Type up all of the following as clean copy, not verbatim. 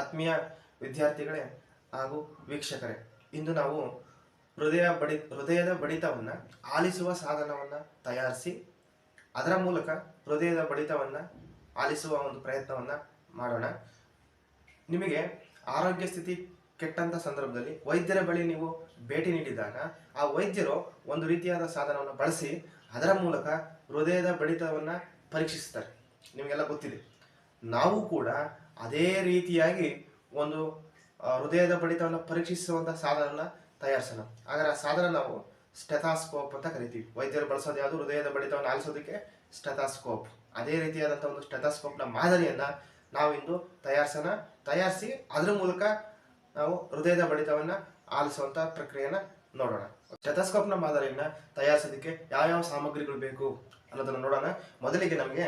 ಆತ್ಮೀಯ ವಿದ್ಯಾರ್ಥಿಗಳೇ ಹಾಗೂ ವೀಕ್ಷಕರೇ, ಇಂದು ನಾವು ಹೃದಯದ ಬಡಿತವನ್ನು ಆಲಿಸುವ ಸಾಧನವನ್ನು ತಯಾರಿಸಿ ಅದರ ಮೂಲಕ ಹೃದಯದ ಬಡಿತವನ್ನು ಆಲಿಸುವ ಒಂದು ಪ್ರಯತ್ನವನ್ನು ಮಾಡೋಣ. ನಿಮಗೆ ಆರೋಗ್ಯ ಸ್ಥಿತಿ ಕೆಟ್ಟಂಥ ಸಂದರ್ಭದಲ್ಲಿ ವೈದ್ಯರ ಬಳಿ ನೀವು ಭೇಟಿ ನೀಡಿದಾಗ ಆ ವೈದ್ಯರು ಒಂದು ರೀತಿಯಾದ ಸಾಧನವನ್ನು ಬಳಸಿ ಅದರ ಮೂಲಕ ಹೃದಯದ ಬಡಿತವನ್ನು ಪರೀಕ್ಷಿಸ್ತಾರೆ. ನಿಮಗೆಲ್ಲ ಗೊತ್ತಿದೆ. ನಾವು ಕೂಡ ಅದೇ ರೀತಿಯಾಗಿ ಒಂದು ಹೃದಯದ ಬಡಿತವನ್ನು ಪರೀಕ್ಷಿಸುವಂಥ ಸಾಧನನ ತಯಾರಿಸೋಣ. ಹಾಗಾದ್ರೆ ಆ ಸಾಧನ ನಾವು ಸ್ಟೆಥಾಸ್ಕೋಪ್ ಅಂತ ಕರಿತೀವಿ. ವೈದ್ಯರು ಬಳಸೋದು ಯಾವುದು? ಹೃದಯದ ಬಡಿತವನ್ನು ಆಲಿಸೋದಕ್ಕೆ ಸ್ಟೆಥಾಸ್ಕೋಪ್. ಅದೇ ರೀತಿಯಾದಂಥ ಒಂದು ಸ್ಟೆಥಾಸ್ಕೋಪ್ನ ಮಾದರಿಯನ್ನು ನಾವು ಇಂದು ತಯಾರಿಸಿ ಅದರ ಮೂಲಕ ನಾವು ಹೃದಯದ ಬಡಿತವನ್ನು ಆಲಿಸುವಂಥ ಪ್ರಕ್ರಿಯೆಯನ್ನು ನೋಡೋಣ. ಸ್ಟೆಥಾಸ್ಕೋಪ್ನ ಮಾದರಿಯನ್ನು ತಯಾರಿಸೋದಕ್ಕೆ ಯಾವ್ಯಾವ ಸಾಮಗ್ರಿಗಳು ಬೇಕು ಅನ್ನೋದನ್ನು ನೋಡೋಣ. ಮೊದಲಿಗೆ ನಮಗೆ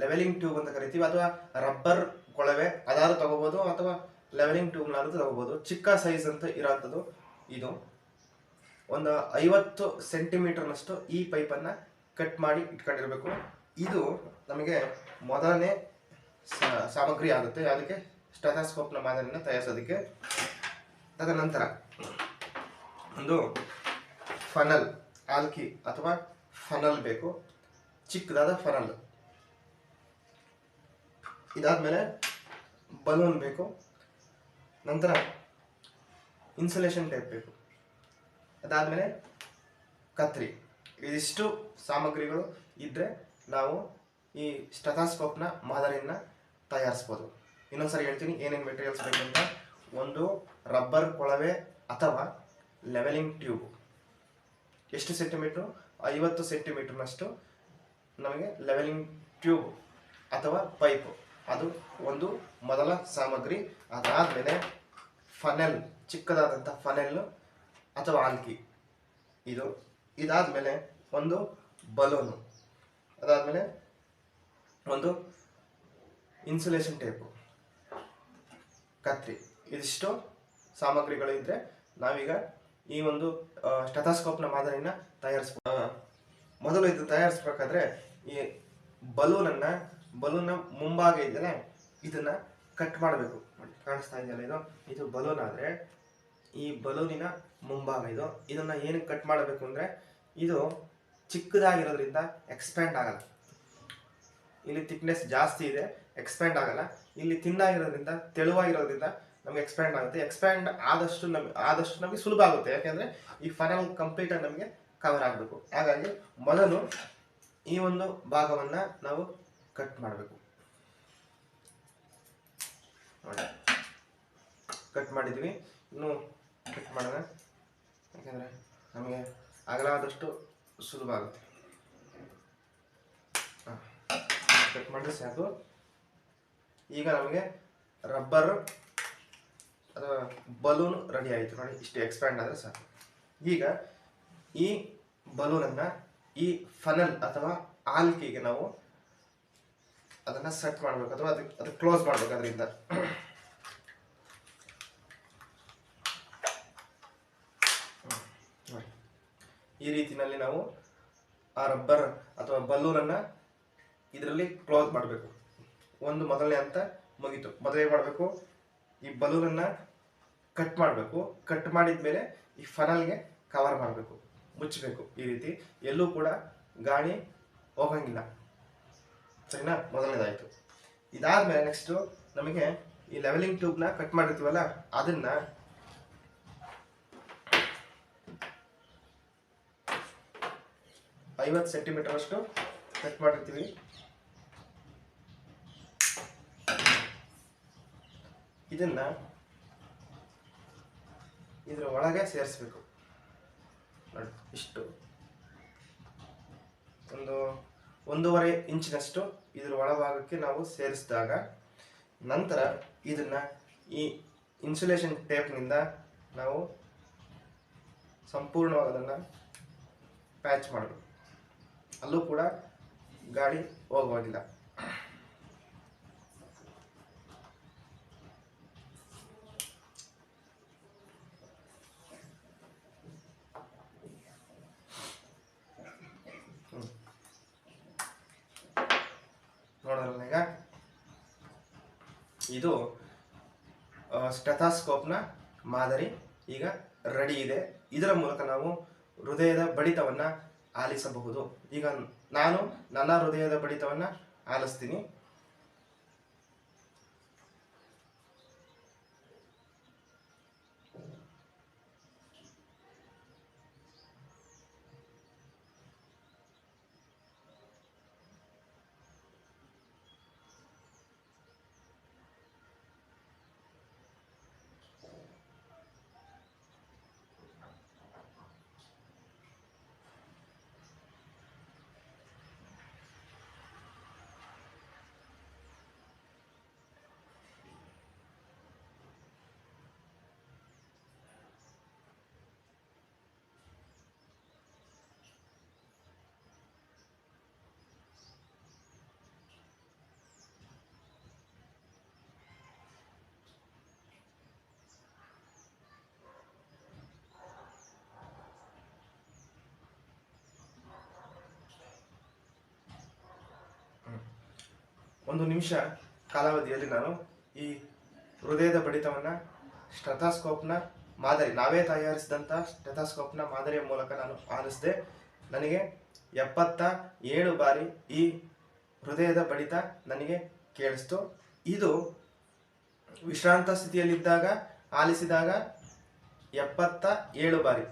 ಲೆವೆಲಿಂಗ್ ಟ್ಯೂಬ್ ಅಂತ ಕರಿತೀವಿ, ಅಥವಾ ರಬ್ಬರ್ ಕೊಳವೆ ಅದಾದ್ರೂ ತಗೋಬಹುದು, ಅಥವಾ ಲೆವೆಲಿಂಗ್ ಟ್ಯೂಬ್ನಾದ್ರೂ ತಗೋಬಹುದು. ಚಿಕ್ಕ ಸೈಜ್ ಅಂತ ಇರೋಂಥದ್ದು ಇದು. ಒಂದು 50 ಸೆಂಟಿಮೀಟರ್ನಷ್ಟು ಈ ಪೈಪನ್ನು ಕಟ್ ಮಾಡಿ ಇಟ್ಕೊಂಡಿರ್ಬೇಕು. ಇದು ನಮಗೆ ಮೊದಲನೇ ಸಾಮಗ್ರಿ ಆಗುತ್ತೆ ಅದಕ್ಕೆ ಸ್ಟೆಥಾಸ್ಕೋಪ್ನ ಮಾದರಿಯನ್ನು ತಯಾರಿಸೋದಕ್ಕೆ. ತದನಂತರ ಒಂದು ಫನಲ್, ಆಲ್ಕಿ ಅಥವಾ ಫನಲ್ ಬೇಕು, ಚಿಕ್ಕದಾದ ಫನಲ್. ಇದಾದ್ಮೇಲೆ ಬಲೂನ್ ಬೇಕು. ನಂತರ ಇನ್ಸುಲೇಷನ್ ಟೇಪ್ ಬೇಕು. ಅದಾದ್ಮೇಲೆ ಕತ್ರಿ. ಇದಿಷ್ಟು ಸಾಮಗ್ರಿಗಳು ಇದ್ದರೆ ನಾವು ಈ ಸ್ಟೆಥಾಸ್ಕೋಪ್ನ ಮಾದರಿಯನ್ನು ತಯಾರಿಸ್ಬೋದು. ಇನ್ನೊಂದ್ಸರಿ ಹೇಳ್ತೀನಿ ಏನೇನು ಮೆಟೀರಿಯಲ್ಸ್ ಬೇಕು ಅಂತ. ಒಂದು ರಬ್ಬರ್ ಕೊಳವೆ ಅಥವಾ ಲೆವೆಲಿಂಗ್ ಟ್ಯೂಬ್. ಎಷ್ಟು ಸೆಂಟಿಮೀಟ್ರು? 50 ಸೆಂಟಿಮೀಟರ್ನಷ್ಟು ನಮಗೆ ಲೆವೆಲಿಂಗ್ ಟ್ಯೂಬ್ ಅಥವಾ ಪೈಪು, ಅದು ಒಂದು ಮೊದಲ ಸಾಮಗ್ರಿ. ಅದಾದಮೇಲೆ ಫನೆಲ್, ಚಿಕ್ಕದಾದಂಥ ಫನೆಲ್ಲು ಅಥವಾ ಆಲ್ಕಿ ಇದು. ಇದಾದಮೇಲೆ ಒಂದು ಬಲೂನು. ಅದಾದಮೇಲೆ ಒಂದು ಇನ್ಸುಲೇಷನ್ ಟೇಪು, ಕತ್ರಿ. ಇದಿಷ್ಟು ಸಾಮಗ್ರಿಗಳು ಇದ್ದರೆ ನಾವೀಗ ಈ ಒಂದು ಸ್ಟೆಥಾಸ್ಕೋಪ್ನ ಮಾದರಿಯನ್ನು ತಯಾರಿಸ್ಬೋದು. ಮೊದಲು ಇದು ತಯಾರಿಸ್ಬೇಕಾದ್ರೆ ಈ ಬಲೂನ್ನ ಮುಂಭಾಗ ಇದೆಯಲ್ಲ, ಇದನ್ನು ಕಟ್ ಮಾಡಬೇಕು. ಕಾಣಿಸ್ತಾ ಇದೆಯಲ್ಲ, ಇದು ಬಲೂನ್ ಆದರೆ ಈ ಬಲೂನಿನ ಮುಂಭಾಗ ಇದು. ಇದನ್ನು ಏನಕ್ಕೆ ಕಟ್ ಮಾಡಬೇಕು ಅಂದರೆ ಇದು ಚಿಕ್ಕದಾಗಿರೋದ್ರಿಂದ ಎಕ್ಸ್ಪ್ಯಾಂಡ್ ಆಗಲ್ಲ. ಇಲ್ಲಿ ಥಿಕ್ನೆಸ್ ಜಾಸ್ತಿ ಇದೆ, ಎಕ್ಸ್ಪ್ಯಾಂಡ್ ಆಗಲ್ಲ. ಇಲ್ಲಿ ತಿನ್ನಾಗಿರೋದ್ರಿಂದ, ತೆಳುವಾಗಿರೋದ್ರಿಂದ ನಮಗೆ ಎಕ್ಸ್ಪ್ಯಾಂಡ್ ಆಗುತ್ತೆ. ಎಕ್ಸ್ಪ್ಯಾಂಡ್ ಆದಷ್ಟು ನಮಗೆ ಸುಲಭ ಆಗುತ್ತೆ, ಯಾಕೆಂದರೆ ಈ ಫನಲ್ ಕಂಪ್ಲೀಟಾಗಿ ನಮಗೆ ಕವರ್ ಆಗಬೇಕು. ಹಾಗಾಗಿ ಮೊದಲು ಈ ಒಂದು ಭಾಗವನ್ನು ನಾವು ಕಟ್ ಮಾಡಬೇಕು. ನೋಡಿ, ಕಟ್ ಮಾಡಿದ್ವಿ. ಇನ್ನೂ ಕಟ್ ಮಾಡೋಣ, ಯಾಕೆಂದರೆ ನಮಗೆ ಅಗಲಾದಷ್ಟು ಸುಲಭ ಆಗುತ್ತೆ. ಕಟ್ ಮಾಡಿದ್ರೆ ಸಾಕು. ಈಗ ನಮಗೆ ರಬ್ಬರ್ ಅಥವಾ ಬಲೂನ್ ರೆಡಿ ಆಯಿತು. ನೋಡಿ, ಇಷ್ಟು ಎಕ್ಸ್ಪ್ಯಾಂಡ್ ಆದರೆ ಸಾಕು. ಈಗ ಈ ಬಲೂನನ್ನು ಈ ಫನಲ್ ಅಥವಾ ಆಲ್ಕಿಗೆ ನಾವು ಅದನ್ನು ಸೆಟ್ ಮಾಡಬೇಕು, ಅಥವಾ ಅದಕ್ಕೆ ಕ್ಲೋಸ್ ಮಾಡಬೇಕು. ಅದರಿಂದ ಈ ರೀತಿಯಲ್ಲಿ ನಾವು ಆ ರಬ್ಬರ್ ಅಥವಾ ಬಲೂನನ್ನು ಇದರಲ್ಲಿ ಕ್ಲೋಸ್ ಮಾಡಬೇಕು. ಒಂದು ಮೊದಲನೇ ಹಂತ ಮುಗೀತು. ಮೊದಲು ಏನು ಮಾಡಬೇಕು? ಈ ಬಲೂನನ್ನು ಕಟ್ ಮಾಡಬೇಕು. ಕಟ್ ಮಾಡಿದ ಮೇಲೆ ಈ ಫನಲ್ಗೆ ಕವರ್ ಮಾಡಬೇಕು, ಮುಚ್ಚಬೇಕು. ಈ ರೀತಿ ಎಲ್ಲೂ ಕೂಡ ಗಾಳಿ ಹೋಗಂಗಿಲ್ಲ. ಸರಿನಾ? ಮೊದಲನೇದಾಯಿತು. ಇದಾದ್ಮೇಲೆ ನೆಕ್ಸ್ಟು ನಮಗೆ ಈ ಲೆವೆಲಿಂಗ್ ಟ್ಯೂಬ್ನ ಕಟ್ ಮಾಡಿರ್ತೀವಲ್ಲ, ಅದನ್ನು ಐವತ್ತು ಸೆಂಟಿಮೀಟರ್ ಅಷ್ಟು ಕಟ್ ಮಾಡಿರ್ತೀವಿ. ಇದನ್ನ ಇದರ ಒಳಗೆ ಸೇರಿಸ್ಬೇಕು. ನೋಡಿ, ಇಷ್ಟು 1.5 ಇಂಚಿನಷ್ಟು ಇದರ ಒಳಭಾಗಕ್ಕೆ ನಾವು ಸೇರಿಸಿದಾಗ ನಂತರ ಇದನ್ನ ಈ ಇನ್ಸುಲೇಷನ್ ಟೇಪ್ನಿಂದ ನಾವು ಸಂಪೂರ್ಣವಾಗಿ ಅದನ್ನು ಪ್ಯಾಚ್ ಮಾಡಬೇಕು. ಅಲ್ಲೂ ಕೂಡ ಗಾಳಿ ಹೋಗುವಾಗಿಲ್ಲ. ನೋಡೋಣ ಈಗ ಇದು ಸ್ಟೆಥಾಸ್ಕೋಪ್ನ ಮಾದರಿ ಈಗ ರೆಡಿ ಇದೆ. ಇದರ ಮೂಲಕ ನಾವು ಹೃದಯದ ಬಡಿತವನ್ನು ಆಲಿಸಬಹುದು. ಈಗ ನಾನು ನನ್ನ ಹೃದಯದ ಬಡಿತವನ್ನು ಆಲಿಸ್ತೀನಿ. ಒಂದು ನಿಮಿಷ ಕಾಲಾವಧಿಯಲ್ಲಿ ನಾನು ಈ ಹೃದಯದ ಬಡಿತವನ್ನು ಸ್ಟೆಥಾಸ್ಕೋಪ್ನ ಮಾದರಿ, ನಾವೇ ತಯಾರಿಸಿದಂಥ ಸ್ಟೆಥಾಸ್ಕೋಪ್ನ ಮಾದರಿಯ ಮೂಲಕ ನಾನು ಆಲಿಸಿದೆ. ನನಗೆ 77 ಬಾರಿ ಈ ಹೃದಯದ ಬಡಿತ ನನಗೆ ಕೇಳಿಸ್ತು. ಇದು ವಿಶ್ರಾಂತ ಸ್ಥಿತಿಯಲ್ಲಿದ್ದಾಗ ಆಲಿಸಿದಾಗ 77 ಬಾರಿ.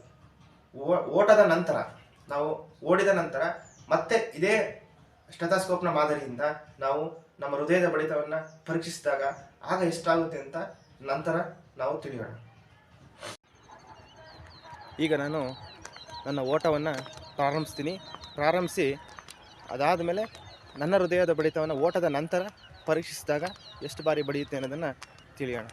ಓಟದ ನಂತರ, ನಾವು ಓಡಿದ ನಂತರ ಮತ್ತೆ ಇದೇ ಸ್ಟೆಥಾಸ್ಕೋಪ್ನ ಮಾದರಿಯಿಂದ ನಾವು ನಮ್ಮ ಹೃದಯದ ಬಡಿತವನ್ನು ಪರೀಕ್ಷಿಸಿದಾಗ ಆಗ ಎಷ್ಟಾಗುತ್ತೆ ಅಂತ ನಂತರ ನಾವು ತಿಳಿಯೋಣ. ಈಗ ನಾನು ನನ್ನ ಓಟವನ್ನು ಪ್ರಾರಂಭಿಸಿ ಅದಾದ ಮೇಲೆ ನನ್ನ ಹೃದಯದ ಬಡಿತವನ್ನು ಓಟದ ನಂತರ ಪರೀಕ್ಷಿಸಿದಾಗ ಎಷ್ಟು ಬಾರಿ ಬಡಿಯುತ್ತೆ ಅನ್ನೋದನ್ನು ತಿಳಿಯೋಣ.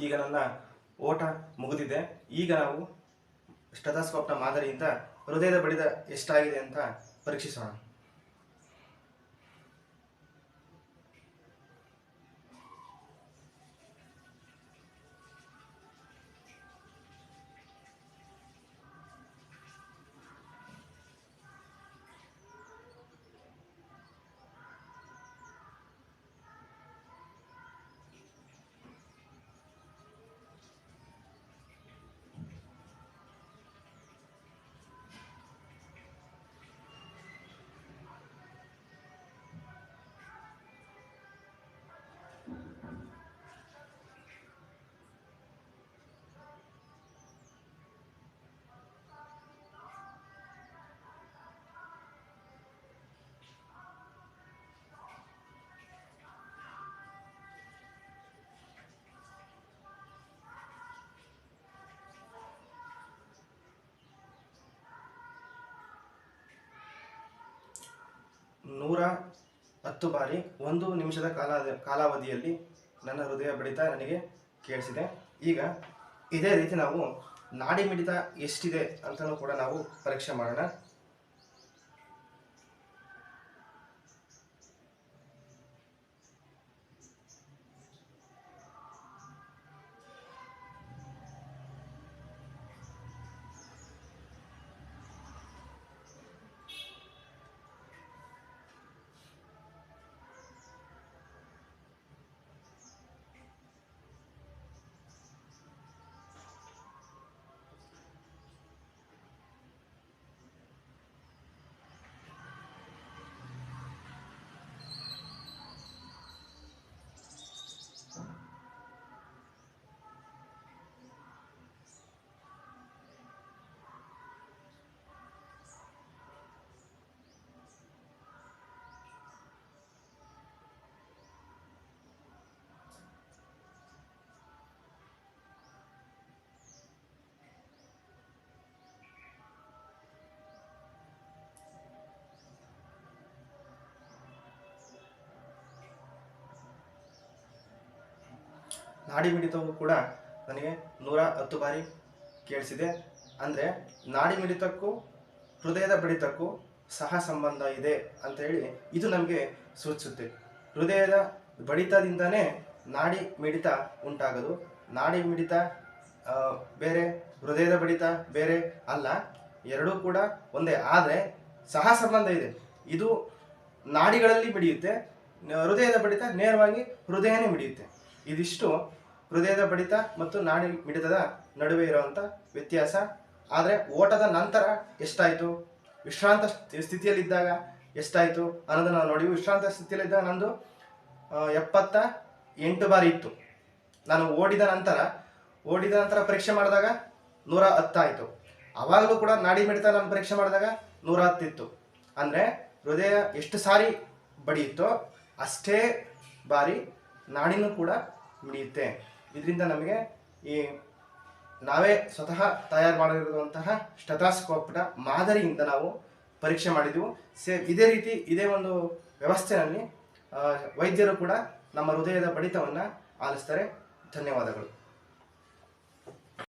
ಈಗ ನನ್ನ ಓಟ ಮುಗಿದಿದೆ. ಈಗ ನಾವು ಸ್ಟೆಥಾಸ್ಕೋಪ್ನ ಮಾದರಿಯಿಂದ ಹೃದಯದ ಬಡಿತ ಎಷ್ಟಾಗಿದೆ ಅಂತ ಪರೀಕ್ಷಿಸೋಣ. ನೂರ 10 ಬಾರಿ 1 ನಿಮಿಷದ ಕಾಲಾವಧಿಯಲ್ಲಿ ನನ್ನ ಹೃದಯ ಬಡಿತ ನನಗೆ ಕೇಳಿಸಿದೆ. ಈಗ ಇದೇ ರೀತಿ ನಾವು ನಾಡಿ ಮಿಡಿತ ಎಷ್ಟಿದೆ ಅಂತಲೂ ಕೂಡ ನಾವು ಪರೀಕ್ಷೆ ಮಾಡೋಣ. ನಾಡಿ ಮಿಡಿತವು ಕೂಡ ನನಗೆ 110 ಬಾರಿ ಕೇಳಿಸಿದೆ. ಅಂದರೆ ನಾಡಿ ಮಿಡಿತಕ್ಕೂ ಹೃದಯದ ಬಡಿತಕ್ಕೂ ಸಹ ಸಂಬಂಧ ಇದೆ ಅಂತ ಹೇಳಿ ಇದು ನಮಗೆ ಸೂಚಿಸುತ್ತೆ. ಹೃದಯದ ಬಡಿತದಿಂದನೇ ನಾಡಿ ಮಿಡಿತ ಉಂಟಾಗೋದು. ನಾಡಿ ಮಿಡಿತ ಬೇರೆ, ಹೃದಯದ ಬಡಿತ ಬೇರೆ ಅಲ್ಲ, ಎರಡೂ ಕೂಡ ಒಂದೇ. ಆದರೆ ಸಹ ಸಂಬಂಧ ಇದೆ. ಇದು ನಾಡಿಗಳಲ್ಲಿ ಮಿಡಿಯುತ್ತೆ, ಹೃದಯದ ಬಡಿತ ನೇರವಾಗಿ ಹೃದಯನೇ ಮಿಡಿಯುತ್ತೆ. ಇದಿಷ್ಟು ಹೃದಯದ ಬಡಿತ ಮತ್ತು ನಾಡಿ ಮಿಡಿತದ ನಡುವೆ ಇರುವಂಥ ವ್ಯತ್ಯಾಸ. ಆದರೆ ಓಟದ ನಂತರ ಎಷ್ಟಾಯಿತು, ವಿಶ್ರಾಂತ ಸ್ಥಿತಿಯಲ್ಲಿದ್ದಾಗ ಎಷ್ಟಾಯಿತು ಅನ್ನೋದನ್ನು ನಾವು ನೋಡಿ. ವಿಶ್ರಾಂತ ಸ್ಥಿತಿಯಲ್ಲಿದ್ದಾಗ ನಂದು 78 ಬಾರಿ ಇತ್ತು. ನಾನು ಓಡಿದ ನಂತರ ಪರೀಕ್ಷೆ ಮಾಡಿದಾಗ 110 ಆಯಿತು. ಆವಾಗಲೂ ಕೂಡ ನಾಡಿ ಮಿಡಿತ ನಾನು ಪರೀಕ್ಷೆ ಮಾಡಿದಾಗ 110 ಇತ್ತು. ಅಂದರೆ ಹೃದಯ ಎಷ್ಟು ಸಾರಿ ಬಡಿಯುತ್ತೋ ಅಷ್ಟೇ ಬಾರಿ ನಾಡಿನೂ ಕೂಡ ಮಿಡಿಯುತ್ತೆ. ಇದರಿಂದ ನಮಗೆ ಈ ನಾವೇ ಸ್ವತಃ ತಯಾರು ಮಾಡಿರುವಂತಹ ಸ್ಟೆಥಾಸ್ಕೋಪ್ನ ಮಾದರಿಯಿಂದ ನಾವು ಪರೀಕ್ಷೆ ಮಾಡಿದೆವು. ಇದೇ ಒಂದು ವ್ಯವಸ್ಥೆಯಲ್ಲಿ ವೈದ್ಯರು ಕೂಡ ನಮ್ಮ ಹೃದಯದ ಬಡಿತವನ್ನು ಆಲಿಸ್ತಾರೆ. ಧನ್ಯವಾದಗಳು.